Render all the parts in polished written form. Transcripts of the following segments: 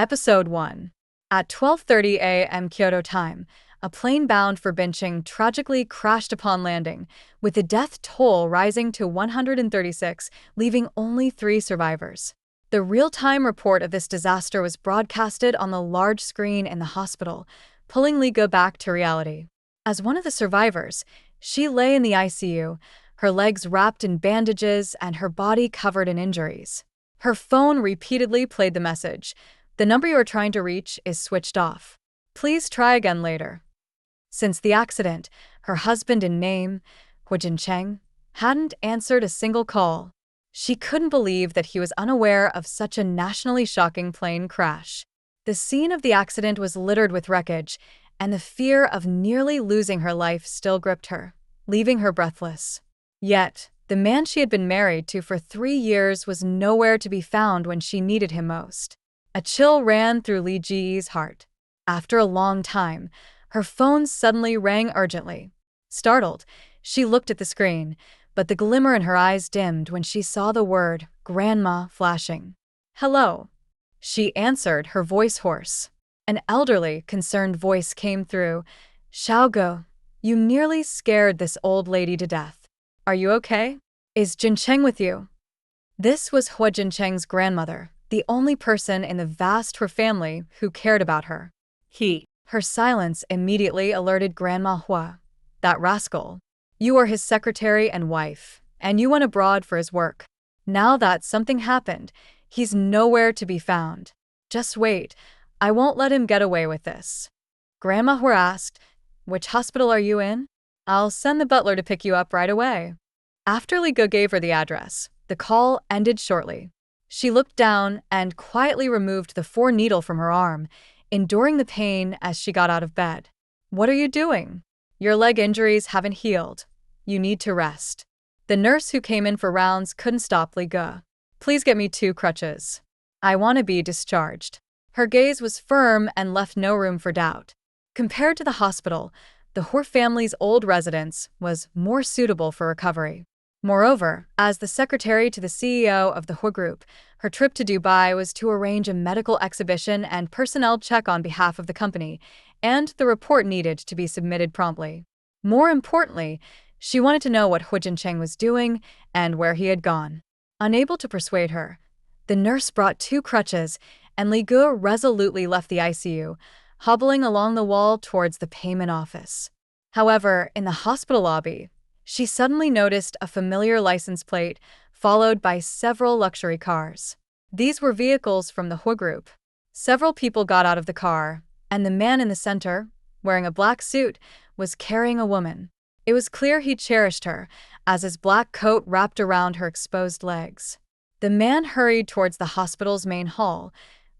Episode 1. At 12:30 AM Kyoto time, a plane bound for Bincheng tragically crashed upon landing, with the death toll rising to 136, leaving only 3 survivors. The real-time report of this disaster was broadcasted on the large screen in the hospital, pulling Liga back to reality. As one of the survivors, she lay in the ICU, her legs wrapped in bandages and her body covered in injuries. Her phone repeatedly played the message, "The number you are trying to reach is switched off. Please try again later." Since the accident, her husband in name, Bincheng, hadn't answered a single call. She couldn't believe that he was unaware of such a nationally shocking plane crash. The scene of the accident was littered with wreckage, and the fear of nearly losing her life still gripped her, leaving her breathless. Yet, the man she had been married to for 3 years was nowhere to be found when she needed him most. A chill ran through Li Ji's heart. After a long time, her phone suddenly rang urgently. Startled, she looked at the screen, but the glimmer in her eyes dimmed when she saw the word "Grandma" flashing. "Hello," she answered, her voice hoarse. An elderly, concerned voice came through. "Xiaogo, you nearly scared this old lady to death. Are you okay? Is Bincheng with you?" This was Bincheng's grandmother, the only person in the vast Hu family who cared about her. Her silence immediately alerted Grandma Hua. "That rascal. You are his secretary and wife, and you went abroad for his work. Now that something happened, he's nowhere to be found. Just wait, I won't let him get away with this." Grandma Hua asked, "Which hospital are you in? I'll send the butler to pick you up right away." After Li Ge gave her the address, the call ended shortly. She looked down and quietly removed the 4 needle from her arm, enduring the pain as she got out of bed. "What are you doing? Your leg injuries haven't healed. You need to rest." The nurse who came in for rounds couldn't stop Li Ge. "Please get me 2 crutches. I want to be discharged." Her gaze was firm and left no room for doubt. Compared to the hospital, the Hu family's old residence was more suitable for recovery. Moreover, as the secretary to the CEO of the Hu Group, her trip to Dubai was to arrange a medical exhibition and personnel check on behalf of the company, and the report needed to be submitted promptly. More importantly, she wanted to know what Bincheng was doing and where he had gone. Unable to persuade her, the nurse brought 2 crutches, and Li Ge resolutely left the ICU, hobbling along the wall towards the payment office. However, in the hospital lobby, she suddenly noticed a familiar license plate, followed by several luxury cars. These were vehicles from the Hu Group. Several people got out of the car, and the man in the center, wearing a black suit, was carrying a woman. It was clear he cherished her, as his black coat wrapped around her exposed legs. The man hurried towards the hospital's main hall,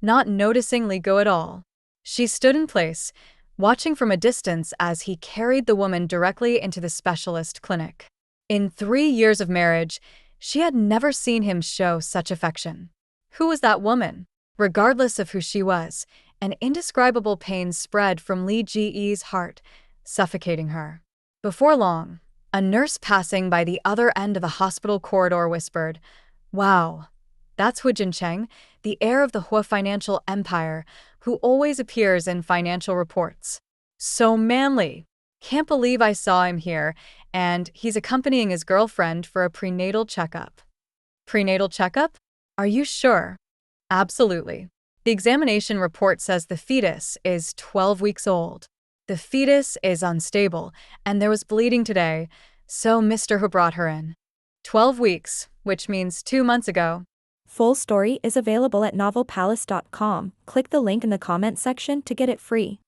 not noticing Li Ge at all. She stood in place, watching from a distance as he carried the woman directly into the specialist clinic. In 3 years of marriage, she had never seen him show such affection. Who was that woman? Regardless of who she was, an indescribable pain spread from Li Ji's heart, suffocating her. Before long, a nurse passing by the other end of the hospital corridor whispered, "Wow, that's Bincheng, the heir of the Hu financial empire, who always appears in financial reports. So manly. Can't believe I saw him here, and he's accompanying his girlfriend for a prenatal checkup." "Prenatal checkup? Are you sure?" "Absolutely. The examination report says the fetus is 12 weeks old. The fetus is unstable, and there was bleeding today, so Mr. Hu brought her in. 12 weeks, which means 2 months ago." Full story is available at novelpalace.com. Click the link in the comment section to get it free.